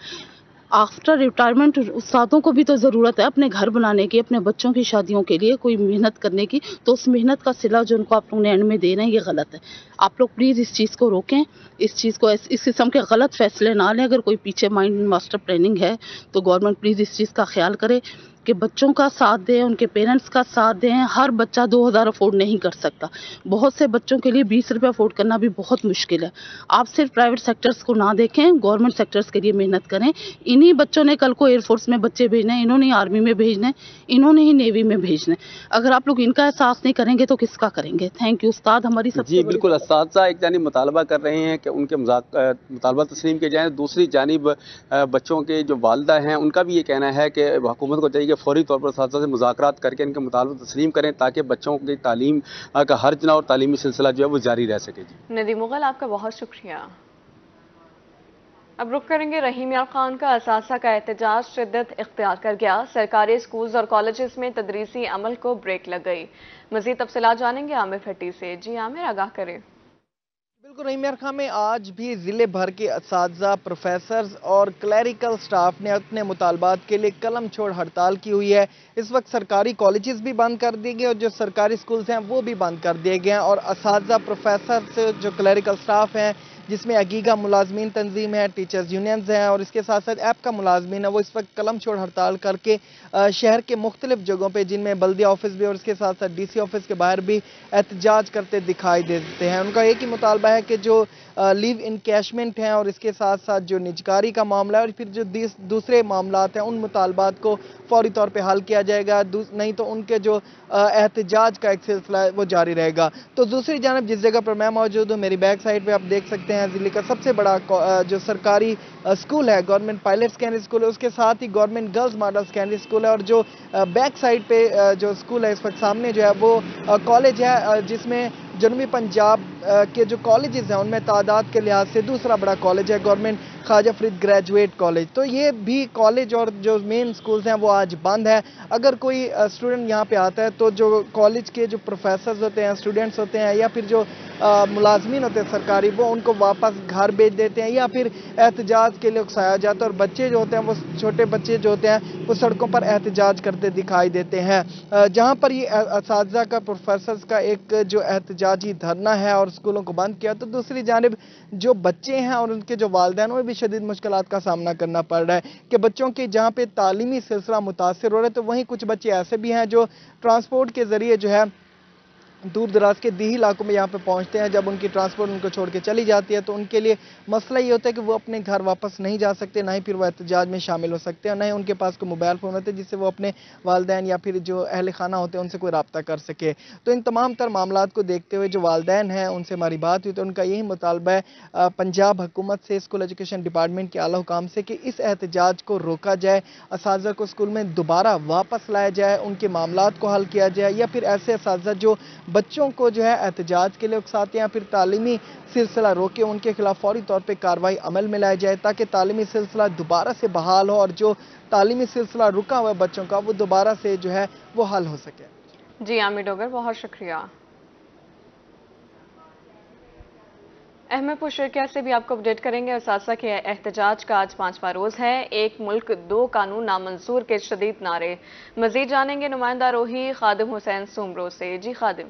आफ्टर रिटायरमेंट उस्तादों को भी तो ज़रूरत है अपने घर बनाने की, अपने बच्चों की शादियों के लिए कोई मेहनत करने की, तो उस मेहनत का सिला जो उनको आप लोग ने एंड में दे रहे हैं ये गलत है। आप लोग प्लीज़ इस चीज़ को रोकें, इस चीज़ को इस किस्म के गलत फैसले ना लें। अगर कोई पीछे माइंड मास्टर प्लानिंग है तो गवर्नमेंट प्लीज़ इस चीज़ का ख्याल करे कि बच्चों का साथ दें, उनके पेरेंट्स का साथ दें। हर बच्चा 2000 अफोर्ड नहीं कर सकता, बहुत से बच्चों के लिए 20 रुपये अफोर्ड करना भी बहुत मुश्किल है। आप सिर्फ प्राइवेट सेक्टर्स को ना देखें, गवर्नमेंट सेक्टर्स के लिए मेहनत करें। इन्हीं बच्चों ने कल को एयरफोर्स में बच्चे भेजने, इन्होंने आर्मी में भेजने, इन्होंने ही नेवी में भेजने। अगर आप लोग इनका एहसास नहीं करेंगे तो किसका करेंगे? Thank you. उस्ताद हमारी सबसे जी बिल्कुल, असातिज़ा एक जानिब मुतालबा कर रहे हैं कि उनके मुतालबा तस्लीम किए जाएँ, दूसरी जानिब बच्चों के जो वालदा हैं उनका भी ये कहना है कि हुकूमत को चाहिए कि फौरी तौर पर असातिज़ा से मुज़ाकरात करके इनके मुतालबा तस्लीम करें ताकि बच्चों की तालीम का हर्ज ना और तालीमी सिलसिला जो है वो जारी रह सके। जी नदीम मुगल, आपका बहुत शुक्रिया। अब रुख करेंगे रहीम यार खान का। असातिज़ा का एहतजाज शिद्दत इख्तियार कर गया। सरकारी स्कूल्स और कॉलेजेस में तदरीसी अमल को ब्रेक लग गई। मज़ीद तफसीलात जानेंगे आमिर भट्टी से। जी आमिर, आगाह करें। बिल्कुल, रहीम यार खान में आज भी ज़िले भर के असातिज़ा, प्रोफेसर्स और क्लरिकल स्टाफ ने अपने मुतालबात के लिए कलम छोड़ हड़ताल की हुई है। इस वक्त सरकारी कॉलेजेस भी बंद कर दिए गए और जो सरकारी स्कूल्स हैं वो भी बंद कर दिए गए हैं और असातिज़ा, प्रोफेसर्स, जो क्लरिकल स्टाफ हैं, जिसमें अगीगा मुलाजमीन तंजीम है, टीचर्स यूनियंस हैं और इसके साथ साथ ऐप का मुलाजमीन है, वो इस वक्त कलम छोड़ हड़ताल करके शहर के मुख्तलिफ जगहों पर, जिनमें बल्दिया ऑफिस भी और इसके साथ साथ DC ऑफिस के बाहर भी एहतजाज करते दिखाई देते हैं। उनका एक ही मुतालबा है कि जो लीव इनकैशमेंट हैं और इसके साथ साथ जो निजकारी का मामला है और फिर जो दूसरे मामलात हैं, उन मुतालबात को फौरी तौर पे हल किया जाएगा, नहीं तो उनके जो एहतजाज का एक सिलसिला है वो जारी रहेगा। तो दूसरी जानब जिस जगह पर मैं मौजूद हूँ, मेरी बैक साइड पे आप देख सकते हैं ज़िले का सबसे बड़ा जो सरकारी स्कूल है, गवर्नमेंट पायलट सेकेंडरी स्कूल है, उसके साथ ही government girls model secondary school है और जो बैक साइड पे जो स्कूल है इस वक्त सामने जो है वो कॉलेज है, जिसमें जनूबी पंजाब के जो कॉलेजेस हैं उनमें तादाद के लिहाज से दूसरा बड़ा कॉलेज है government Khwaja Farid graduate college. तो ये भी कॉलेज और जो मेन स्कूल्स हैं वो आज बंद है। अगर कोई स्टूडेंट यहाँ पे आता है तो जो कॉलेज के जो प्रोफेसर्स होते हैं, स्टूडेंट्स होते हैं या फिर जो मुलाजमीन होते हैं सरकारी, वो उनको वापस घर भेज देते हैं या फिर एहतजाज के लिए उकसाया जाता है और बच्चे जो होते हैं, वो छोटे बच्चे जो होते हैं वो सड़कों पर एहतजाज करते दिखाई देते हैं। जहाँ पर ये असातिज़ा का, प्रोफेसर्स का एक जो एहतजाजी धरना है और स्कूलों को बंद किया, तो दूसरी जानिब जो बच्चे हैं और उनके जो वालिदैन उन्हें भी शदीद मुश्किलात का सामना करना पड़ रहा है कि बच्चों के जहाँ पे तालीमी सिलसिला मुतासिर हो रहा है, तो वहीं कुछ बच्चे ऐसे भी हैं जो ट्रांसपोर्ट के ज़रिए जो है दूर दराज के देही इलाकों में यहाँ पे पहुँचते हैं। जब उनकी ट्रांसपोर्ट उनको छोड़ के चली जाती है तो उनके लिए मसला ये होता है कि वो अपने घर वापस नहीं जा सकते, ना ही फिर वो एहतजाज में शामिल हो सकते हैं, ना ही उनके पास कोई मोबाइल फ़ोन होते जिससे वो अपने वालिदैन या फिर जो अहल खाना होते हैं उनसे कोई रब्ता कर सके। तो इन तमाम तर मामलात को देखते हुए जो वालिदैन हैं उनसे हमारी बात हुई तो उनका यही मुतालबा है पंजाब हुकूमत से, स्कूल एजुकेशन डिपार्टमेंट के आला हुकाम से कि इस एहतजाज को रोका जाए, असातिज़ा को स्कूल में दोबारा वापस लाया जाए, उनके मामलात को हल किया जाए या फिर ऐसे असातिज़ा जो बच्चों को जो है एहतजाज के लिए उकसाते हैं या फिर तालीमी सिलसिला रोके, उनके खिलाफ फौरी तौर पे कार्रवाई अमल में लाई जाए ताकि तालीमी सिलसिला दोबारा से बहाल हो और जो तालीमी सिलसिला रुका हुआ है बच्चों का वो दोबारा से जो है वो हल हो सके। जी आमिर डोगर, बहुत शुक्रिया। अहमदपुर शर्किया से भी आपको अपडेट करेंगे। असातिज़ा के एहतजाज का आज 5वां रोज है। एक मुल्क दो कानून नामंजूर के शदीद नारे। मजीद जानेंगे नुमाइंदा रोही खादिम हुसैन सुमरो से। जी खादिम।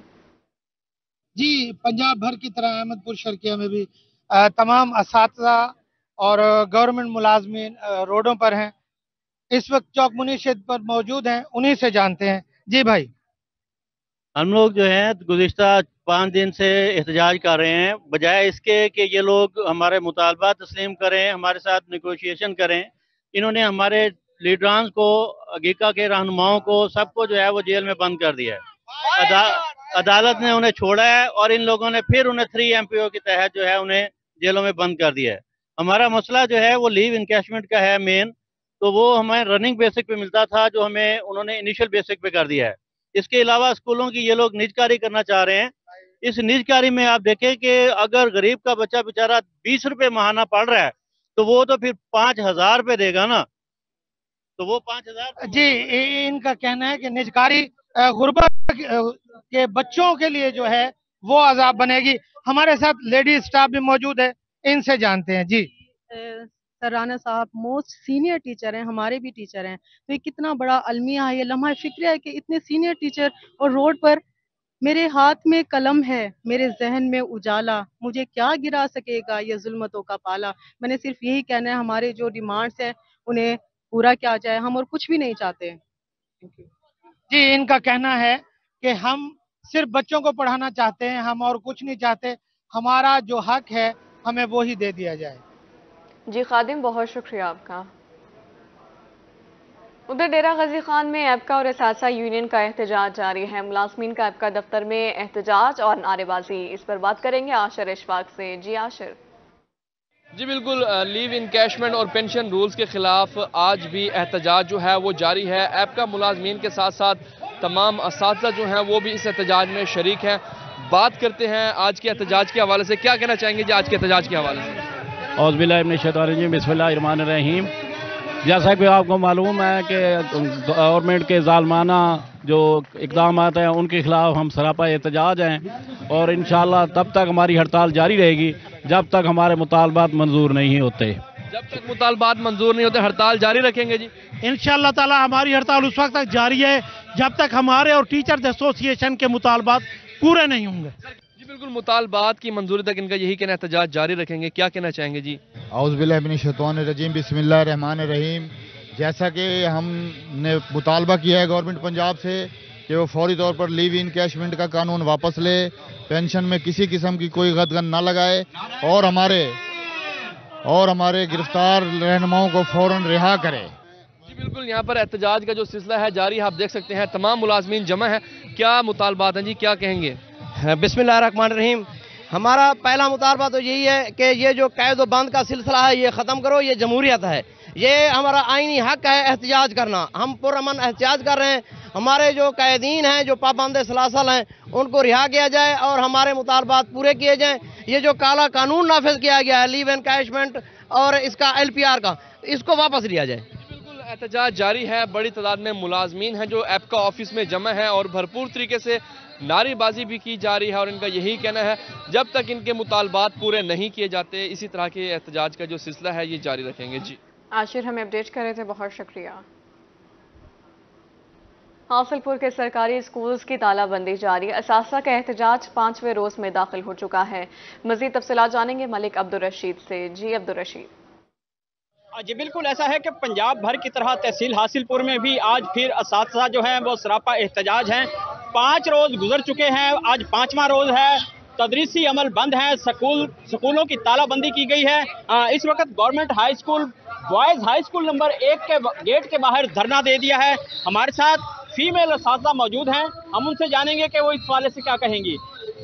जी, पंजाब भर की तरह अहमदपुर शर्किया में भी तमाम असातिज़ा और गवर्नमेंट मुलाजमीन रोडों पर हैं। इस वक्त चौक मुनीशद पर मौजूद हैं, उन्हीं से जानते हैं। जी भाई। हम लोग जो है गुज़िश्ता 5 दिन से एहतजाज कर रहे हैं, बजाय इसके कि ये लोग हमारे मुतालबा तस्लीम करें, हमारे साथ निगोशिएशन करें। इन्होंने हमारे लीडरान को, अगीका के रहनुमाओं को, सबको जो है वो जेल में बंद कर दिया है। अदालत ने उन्हें छोड़ा है और इन लोगों ने फिर उन्हें 3 MPO के तहत जो है उन्हें जेलों में बंद कर दिया है। हमारा मसला जो है वो लीव इनकैशमेंट का है मेन, तो वो हमें रनिंग बेसिक पे मिलता था जो हमें उन्होंने इनिशियल बेसिक पे कर दिया है। इसके अलावा स्कूलों की ये लोग निजकारी करना चाह रहे हैं। इस निजकारी में आप देखें कि अगर गरीब का बच्चा बेचारा 20 रुपए माहाना पढ़ रहा है तो वो तो फिर 5000 रुपए देगा ना, तो वो 5000। जी, इनका कहना है कि निजकारी गुर्बत के बच्चों के लिए जो है वो अजाब बनेगी। हमारे साथ लेडी स्टाफ भी मौजूद है, इनसे जानते हैं। जी सर राना साहब मोस्ट सीनियर टीचर हैं, हमारे भी टीचर हैं, तो ये कितना बड़ा अलमिया है, ये लम्हा फिक्र है कि इतने सीनियर टीचर और रोड पर मेरे हाथ में कलम है, मेरे जहन में उजाला, मुझे क्या गिरा सकेगा ये जुल्मतों का पाला। मैंने सिर्फ यही कहना है, हमारे जो डिमांड्स हैं उन्हें पूरा किया जाए, हम और कुछ भी नहीं चाहते। जी, इनका कहना है कि हम सिर्फ बच्चों को पढ़ाना चाहते हैं, हम और कुछ नहीं चाहते, हमारा जो हक है हमें वो ही दे दिया जाए। जी खादिम, बहुत शुक्रिया आपका। उधर डेरा गजी खान में एपका और असातिज़ा यूनियन का एहतजाज जारी है। मुलाजमीन का एपका दफ्तर में एहतजाज और नारेबाजी, इस पर बात करेंगे आशिर इशफाक से। जी आशिर। जी बिल्कुल, लीव इनकैशमेंट और पेंशन रूल्स के खिलाफ आज भी एहतजाज जो है वो जारी है। एपका मुलाजमीन के साथ साथ तमाम असातिज़ा जो हैं वो भी इस एहतजाज में शरीक हैं। बात करते हैं आज के एहतजाज के हवाले से, क्या कहना चाहेंगे जी आज के एहतजाज के हवाले से? औज़ुबिल्लाहि बिस्मिल्लाहिर्रहमानिर्रहीम। जैसा कि आपको मालूम है कि गवर्नमेंट के ज़ालमाना जो इक़दाम हैं उनके खिलाफ हम सरापा एहतजाज हैं और इंशाअल्लाह तब तक हमारी हड़ताल जारी रहेगी जब तक हमारे मुतालबात मंजूर नहीं होते। जब तक मुतालबात मंजूर नहीं होते हड़ताल जारी रखेंगे जी इंशाअल्लाह ताला। हमारी हड़ताल उस वक्त तक जारी है जब तक हमारे और टीचर्स एसोसिएशन के मुतालबात पूरे नहीं होंगे। जी बिल्कुल मुतालबात की मंजूरी तक इनका यही कहना, एहतजाज जारी रखेंगे, क्या कहना चाहेंगे जी? औज़ुबिल्लाहि मिनश्शैतानिर्रजीम, बिस्मिल्लाहिर्रहमानिर्रहीम। जैसा कि हमने मुतालबा किया है गवर्नमेंट पंजाब से कि वो फौरी तौर पर लीव इन कैशमेंट का कानून वापस ले, पेंशन में किसी किस्म की कोई गदगन ना लगाए और हमारे गिरफ्तार रहनुमाओं को फौरन रिहा करे। जी बिल्कुल, यहाँ पर एहतजाज का जो सिलसिला है जारी है, आप देख सकते हैं तमाम मुलाजमीन जमा है। क्या मुतालबात हैं जी, क्या कहेंगे? बिस्मिल्लाहिर्रहमानिर्रहीम। हमारा पहला मुतालबा तो यही है कि ये जो कैद व बंद का सिलसिला है ये ख़त्म करो, ये जमहूरियत है, ये हमारा आईनी हक है एहतजाज करना। हम पुरअमन एहतजाज कर रहे हैं, हमारे जो कैदीन हैं, जो पाबंद सलासल हैं, उनको रिहा किया जाए और हमारे मुतालबात पूरे किए जाएँ। ये जो काला कानून नाफिज किया गया है लीव एनकैशमेंट और इसका LPR का, इसको वापस लिया जाए। बिल्कुल एहतजाज जारी है, बड़ी तादाद में मुलाजमीन हैं जो एपका ऑफिस में जमा है और भरपूर तरीके से नारेबाजी भी की जा रही है और इनका यही कहना है जब तक इनके मुतालबात पूरे नहीं किए जाते इसी तरह के एहतजाज का जो सिलसिला है ये जारी रखेंगे। जी आशिर हमें अपडेट कर रहे थे, बहुत शुक्रिया। हासिलपुर के सरकारी स्कूल्स की तालाबंदी जारी, असासा का एहतजाज 5वें रोज में दाखिल हो चुका है। मजीद तफसीलात जानेंगे मलिक अब्दुल रशीद से। जी अब्दुल रशीद। जी बिल्कुल ऐसा है कि पंजाब भर की तरह तहसील हासिलपुर में भी आज फिर असातिज़ा जो हैं वो सरापा एहतजाज हैं। 5 रोज गुजर चुके हैं, आज 5वां रोज है। तदरीसी अमल बंद है, स्कूलों की तालाबंदी की गई है। इस वक्त government high school boys high school number 1 के गेट के बाहर धरना दे दिया है। हमारे साथ फीमेल असातिज़ा मौजूद हैं, हम उनसे जानेंगे कि वो इस वाले से क्या कहेंगी।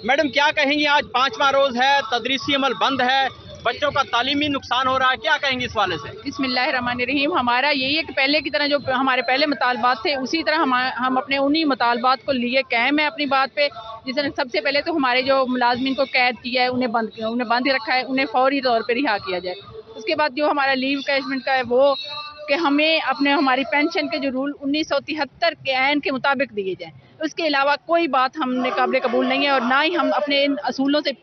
मैडम क्या कहेंगी, आज 5वां रोज है, तदरीसी अमल बंद है, बच्चों का तालीमी नुकसान हो रहा है, क्या कहेंगे इस वाले से? बिस्मिल्लाहिर्रहमानिर्रहीम। हमारा यही है कि पहले की तरह जो हमारे पहले मुतालबात थे उसी तरह हम अपने उन्हीं मुतालबात को लिए कायम है अपनी बात पे। जिस तरह सबसे पहले तो हमारे जो मुलाजमीन को कैद किया है उन्हें बंद रखा है, उन्हें फौरी तौर पर रिहा किया जाए। उसके बाद जो हमारा लीव कैशमेंट का है वो कि हमें हमारी पेंशन के जो रूल 1973 के ऐन के मुताबिक दिए जाएँ, उसके अलावा कोई बात हमने काबिल कबूल नहीं है और ना ही हम अपने इन असूलों से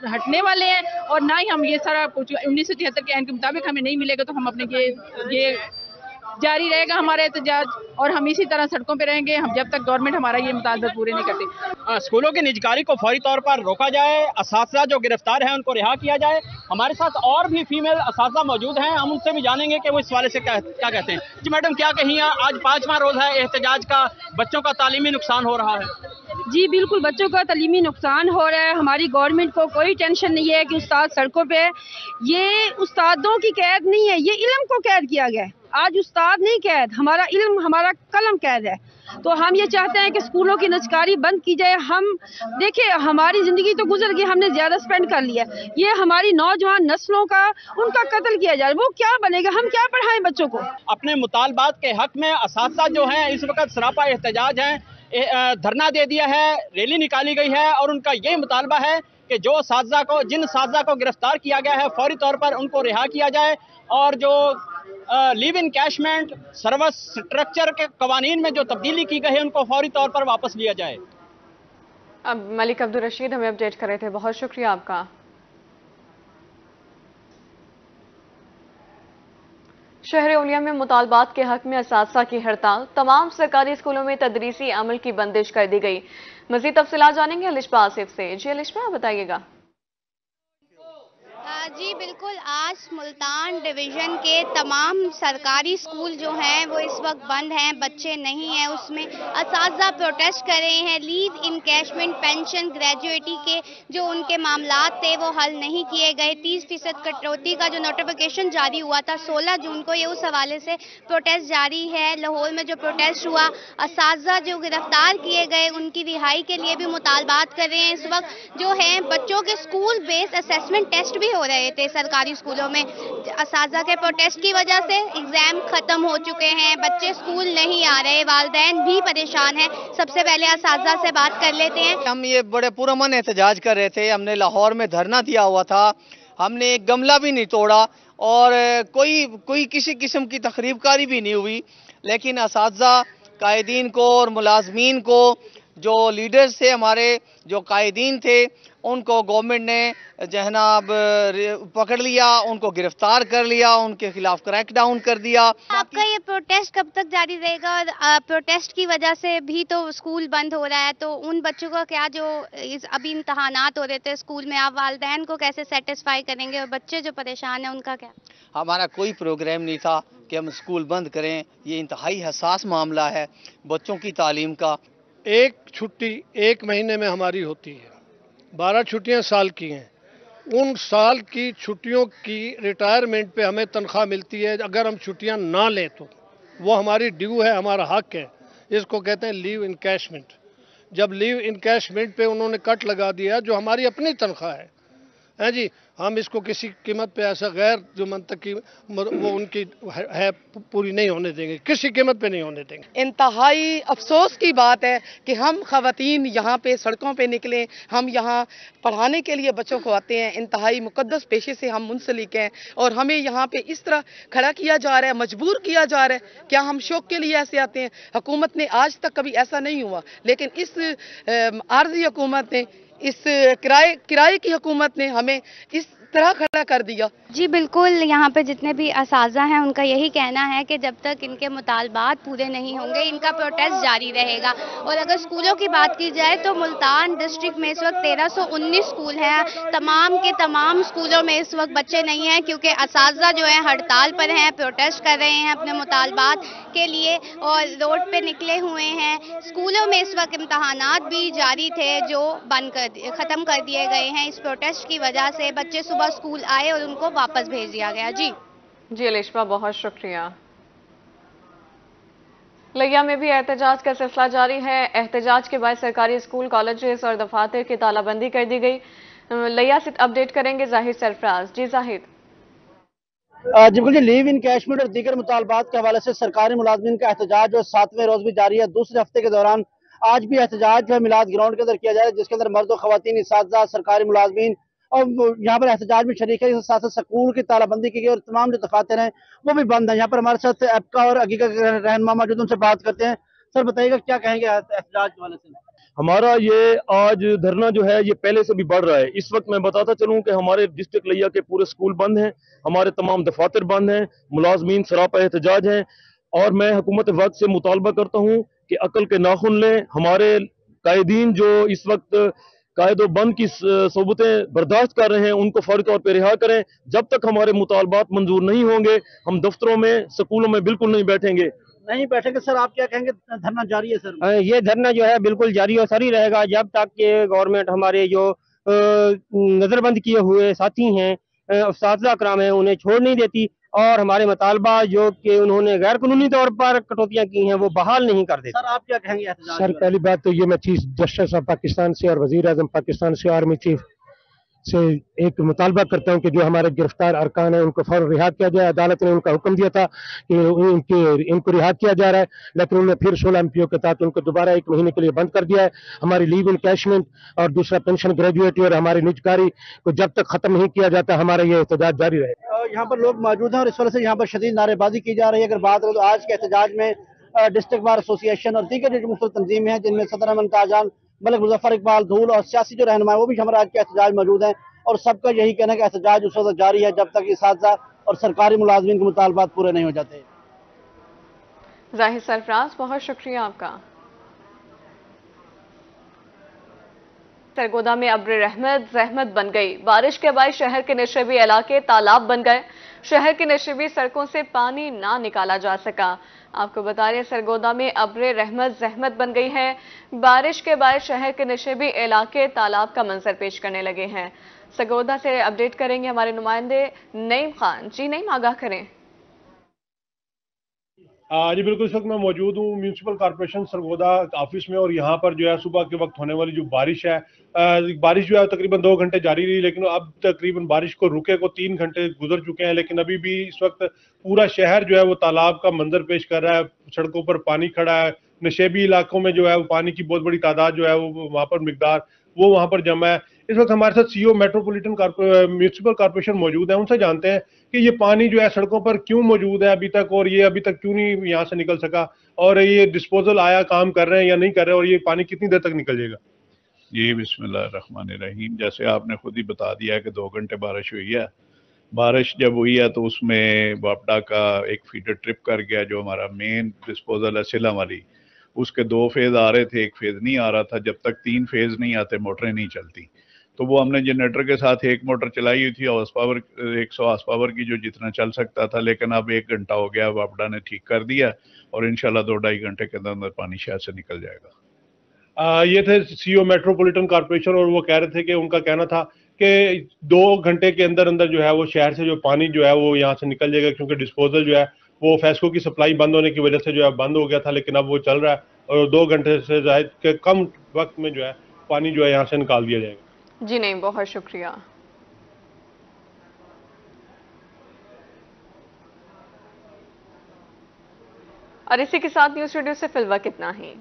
हटने वाले हैं और ना ही हम ये सारा कुछ 1973 के ऐन के मुताबिक हमें नहीं मिलेगा तो हम अपने ये जारी रहेगा हमारा एहतजाज और हम इसी तरह सड़कों पे रहेंगे हम जब तक गवर्नमेंट हमारा ये मुतालबे पूरे नहीं करती। स्कूलों की निजकारी को फौरी तौर पर रोका जाए, असातिज़ा जो गिरफ्तार हैं उनको रिहा किया जाए। हमारे साथ और भी फीमेल असातिज़ा मौजूद हैं, हम उनसे भी जानेंगे कि वो इस वाले से क्या कहते हैं। जी मैडम क्या कहिए, आज 5वां रोज है एहतजाज का, बच्चों का तालीमी नुकसान हो रहा है? जी बिल्कुल, बच्चों का तालीमी नुकसान हो रहा है। हमारी गवर्नमेंट को कोई टेंशन नहीं है कि उस्ताद सड़कों पे, ये उस्तादों की कैद नहीं है, ये इल्म को कैद किया गया है। आज उस्ताद नहीं कैद, हमारा इल्म हमारा कलम कैद है। तो हम ये चाहते हैं कि स्कूलों की निजकारी बंद की जाए। हम देखिए हमारी ज़िंदगी तो गुजर गई, हमने ज़्यादा स्पेंड कर लिया, ये हमारी नौजवान नस्लों का उनका कत्ल किया जा रहा है, वो क्या बनेगा, हम क्या पढ़ाएं बच्चों को। अपने मुतालबात के हक में असातिज़ा जो हैं इस वक्त सरापा एहतजाज हैं, धरना दे दिया है, रैली निकाली गई है और उनका ये मुतालबा है कि जिन असातिज़ा को गिरफ्तार किया गया है फौरी तौर पर उनको रिहा किया जाए और जो लीव इन कैशमेंट सर्विस स्ट्रक्चर के कवानीन में जो तब्दीली की गई है उनको फौरी तौर पर वापस लिया जाए। अब मलिक अब्दुल रशीद हमें अपडेट कर रहे थे, बहुत शुक्रिया आपका। शहर उलिया में मुतालबात के हक में असातिज़ा की हड़ताल, तमाम सरकारी स्कूलों में तदरीसी अमल की बंदिश कर दी गई। मज़ीद तफसीलात जानेंगे अलिशबा आसिफ से। जी अलिशबा बताइएगा। जी बिल्कुल, आज मुल्तान डिवीज़न के तमाम सरकारी स्कूल जो हैं वो इस वक्त बंद हैं, बच्चे नहीं हैं उसमें। असातिज़ा प्रोटेस्ट कर रहे हैं, लीव इनकैशमेंट, पेंशन, ग्रेजुएटी के जो उनके मामलात थे वो हल नहीं किए गए। 30% कटौती का जो नोटिफिकेशन जारी हुआ था 16 जून को, ये उस हवाले से प्रोटेस्ट जारी है। लाहौर में जो प्रोटेस्ट हुआ, असातिज़ा जो गिरफ्तार किए गए उनकी रिहाई के लिए भी मुतालबात कर रहे हैं। इस वक्त जो है बच्चों के स्कूल बेस्ड असेसमेंट टेस्ट भी हो रहे थे सरकारी स्कूलों में। असातिज़ा के प्रोटेस्ट की वजह से एग्जाम खत्म हो चुके हैं, बच्चे स्कूल नहीं आ रहे, वालिदैन भी परेशान हैं। सबसे पहले असातिज़ा से बात कर लेते हैं। हम ये बड़े पुरअमन एहतजाज कर रहे थे, हमने लाहौर में धरना दिया हुआ था, हमने एक गमला भी नहीं तोड़ा और कोई किसी किस्म की तखरीबकारी भी नहीं हुई। लेकिन असातिज़ा कायदीन को और मुलाजमीन को, जो लीडर्स थे हमारे, जो कायदीन थे, उनको गवर्नमेंट ने जो है ना अब पकड़ लिया, उनको गिरफ्तार कर लिया, उनके खिलाफ क्रैकडाउन कर दिया। आपका ये प्रोटेस्ट कब तक जारी रहेगा? और प्रोटेस्ट की वजह से भी तो स्कूल बंद हो रहा है, तो उन बच्चों का क्या जो अभी इम्तहानात हो रहे थे स्कूल में, आप वालिदैन को कैसे सेटिस्फाई करेंगे और बच्चे जो परेशान हैं उनका क्या? हमारा कोई प्रोग्राम नहीं था कि हम स्कूल बंद करें। ये इंतहाई हसास मामला है बच्चों की तालीम का। एक छुट्टी 1 महीने में हमारी होती है, 12 छुट्टियां साल की हैं। उन साल की छुट्टियों की रिटायरमेंट पे हमें तनख्वाह मिलती है। अगर हम छुट्टियां ना लें तो वो हमारी ड्यू है, हमारा हक है। इसको कहते हैं लीव इनकैशमेंट। जब लीव इनकैशमेंट पे उन्होंने कट लगा दिया जो हमारी अपनी तनख्वाह है जी, हम इसको किसी कीमत पे ऐसा गैर जो मंतक की वो उनकी है पूरी नहीं होने देंगे, किसी कीमत पे नहीं होने देंगे। इंतहाई अफसोस की बात है कि हम खवातीन यहाँ पे सड़कों पे निकले, हम यहाँ पढ़ाने के लिए बच्चों को आते हैं, इंतहाई मुकद्दस पेशे से हम मुंसलिक हैं और हमें यहाँ पे इस तरह खड़ा किया जा रहा है, मजबूर किया जा रहा है। क्या हम शौक के लिए ऐसे आते हैं? हुकूमत ने आज तक कभी ऐसा नहीं हुआ, लेकिन इस आर्जी हुकूमत ने, इस किराए की हुकूमत ने हमें इस तरह खड़ा कर दिया। जी बिल्कुल, यहाँ पे जितने भी असातिज़ा हैं उनका यही कहना है कि जब तक इनके मुतालबात पूरे नहीं होंगे इनका प्रोटेस्ट जारी रहेगा। और अगर स्कूलों की बात की जाए तो मुल्तान डिस्ट्रिक्ट में इस वक्त 1319 स्कूल हैं। तमाम के तमाम स्कूलों में इस वक्त बच्चे नहीं हैं क्योंकि असातिज़ा जो हैं हड़ताल पर हैं, प्रोटेस्ट कर रहे हैं अपने मुतालबात के लिए और रोड पे निकले हुए हैं। स्कूलों में इस वक्त इम्तहानात भी जारी थे जो ख़त्म कर दिए गए हैं। इस प्रोटेस्ट की वजह से बच्चे सुबह स्कूल आए और उनको वापस भेज दिया गया। जी अलिशा, बहुत शुक्रिया। लिया में भी एहतजाज का सिलसिला जारी है। एहतजाज के बाद सरकारी स्कूल, कॉलेजेस और दफातर की तालाबंदी कर दी गई। लिया से अपडेट करेंगे जाहिद सरफराज। जी जाहिद। जी बिल्कुल जी, लीव इनकैशमेंट और दीगर मुतालबात के हवाले से सरकारी मुलाजमीन का एहतजाज जो 7वें रोज भी जारी है। दूसरे हफ्ते के दौरान आज भी एहतजाज जो है मिलाद ग्राउंड के अंदर किया जा रहा है, जिसके अंदर मर्द और खवातीन, इसातिज़ा, सरकारी मुलाजमीन और यहाँ पर एहतजाज में शरीक है। इसके साथ साथ स्कूल की तालाबंदी की गई और तमाम जो दफातर हैं वो भी बंद हैं। यहाँ पर हमारे साथ एपका और अगीका के रहनुमा मौजूद, उनसे बात करते हैं। सर बताइएगा क्या कहेंगे एहतजाज के हवाले से? हमारा ये आज धरना जो है ये पहले से भी बढ़ रहा है। इस वक्त मैं बताता चलूं कि हमारे डिस्ट्रिक्ट लिया के पूरे स्कूल बंद हैं, हमारे तमाम दफातर बंद हैं, मुलाजमीन सरापा एहतजाज हैं और मैं हुकूमत वक्त से मुतालबा करता हूं कि अकल के नाखुन लें। हमारे कायदीन जो इस वक्त कायदो बंद की सोबतें बर्दाश्त कर रहे हैं उनको फौरी तौर पर रिहा करें। जब तक हमारे मुतालबात मंजूर नहीं होंगे हम दफ्तरों में, स्कूलों में बिल्कुल नहीं बैठेंगे। नहीं बैठेंगे सर, आप क्या कहेंगे? धरना जारी है सर? ये धरना जो है बिल्कुल जारी और सरी रहेगा जब तक कि गवर्नमेंट हमारे जो नजरबंद किए हुए साथी हैं, उस्ताद कराम हैं, उन्हें छोड़ नहीं देती और हमारे मुतालबा जो कि उन्होंने गैर कानूनी तौर पर कटौतियां की हैं वो बहाल नहीं कर देते। सर आप क्या कहेंगे? सर पहली बात तो ये मैं चीफ जस्टिस ऑफ पाकिस्तान से और वजीर आजम पाकिस्तान से, आर्मी चीफ से एक मुतालबा करता हूँ कि जो हमारे गिरफ्तार अरकान है उनको फौरन रिहा किया जाए। अदालत ने उनका हुक्म दिया था कि इनको रिहा किया जा रहा है, लेकिन उन्होंने फिर 16 MPO के तहत उनको दोबारा 1 महीने के लिए बंद कर दिया है। हमारी लीव इनकैशमेंट और दूसरा पेंशन ग्रेजुएटी और हमारी निजकारी को जब तक खत्म नहीं किया जाता हमारा ये एहतजाज जारी रहे। यहाँ पर लोग मौजूद हैं और इस वजह से यहाँ पर शदीद नारेबाजी की जा रही है। अगर बात करें तो आज के एहतजाज में डिस्ट्रिक्ट बार एसोसिएशन और दीगर जो मुख्तलिफ तंजीमें हैं जिनमें सदर अमन काजान, मलिक मुजफ्फर इकबाल धूल और सियासी जो रहनुमा है वो भी हमारे आज के एहतजाज मौजूद हैं और सबका यही कहना है कि एहतजाज उस वक्त जारी है जब तक इसातिज़ा और सरकारी मुलाजमीन के मुतालबात पूरे नहीं हो जाते। जाहिद सरफराज, बहुत शुक्रिया आपका। सरगोदा में अब्र रहमत बन गई। बारिश के बाद शहर के नशेबी इलाके तालाब बन गए। शहर की नशेबी सड़कों से पानी ना निकाला जा सका। आपको बता रहे सरगोदा में अब्र रहमत बन गई है। बारिश के बाद शहर के नशेबी इलाके तालाब का मंजर पेश करने लगे हैं। सरगोदा से अपडेट करेंगे हमारे नुमाइंदे नईम खान। जी नईम, आगाह करें। जी बिल्कुल, इस वक्त मैं मौजूद हूँ म्यूनसिपल कॉर्पोरेशन सरगोदा ऑफिस में और यहाँ पर जो है सुबह के वक्त होने वाली जो बारिश है, बारिश जो है तकरीबन 2 घंटे जारी रही, लेकिन अब तकरीबन बारिश को रुके को 3 घंटे गुजर चुके हैं, लेकिन अभी भी इस वक्त पूरा शहर जो है वो तालाब का मंजर पेश कर रहा है। सड़कों पर पानी खड़ा है, नशेबी इलाकों में जो है वो पानी की बहुत बड़ी तादाद जो है वो वहाँ पर मिकदार वो वहाँ पर जमा है। इस वक्त हमारे साथ सीईओ मेट्रोपॉलिटन म्यूनसिपल कॉर्पोरेशन मौजूद है, उनसे जानते हैं कि ये पानी जो है सड़कों पर क्यों मौजूद है अभी तक और ये अभी तक क्यों नहीं यहाँ से निकल सका और ये डिस्पोजल आया काम कर रहे हैं या नहीं कर रहे और ये पानी कितनी देर तक निकल जाएगा? जी बिस्मिल्लाहिर्रहमानिर्रहीम। जैसे आपने खुद ही बता दिया है कि 2 घंटे बारिश हुई है। बारिश जब हुई है तो उसमें वापडा का एक फीडर ट्रिप कर गया, जो हमारा मेन डिस्पोजल है सिला वाली, उसके 2 फेज आ रहे थे, 1 फेज नहीं आ रहा था। जब तक 3 फेज नहीं आते मोटरें नहीं चलती। तो वो हमने जनरेटर के साथ 1 मोटर चलाई हुई थी, हॉर्स पावर 100 हॉर्स पावर की, जो जितना चल सकता था। लेकिन अब 1 घंटा हो गया, वापडा ने ठीक कर दिया और इंशाल्लाह 2-2.5 घंटे के अंदर पानी शायद से निकल जाएगा। ये थे सीईओ मेट्रोपॉलिटन कॉर्पोरेशन, और वो कह रहे थे कि उनका कहना था कि 2 घंटे के अंदर अंदर जो है वो शहर से जो पानी जो है वो यहाँ से निकल जाएगा, क्योंकि डिस्पोजल जो है वो फेस्को की सप्लाई बंद होने की वजह से जो है बंद हो गया था, लेकिन अब वो चल रहा है और 2 घंटे से जायद के कम वक्त में जो है पानी जो है यहाँ से निकाल दिया जाएगा। जी नहीं, बहुत शुक्रिया। और इसी के साथ न्यूज़ स्टूडियो से फिलहाल इतना ही।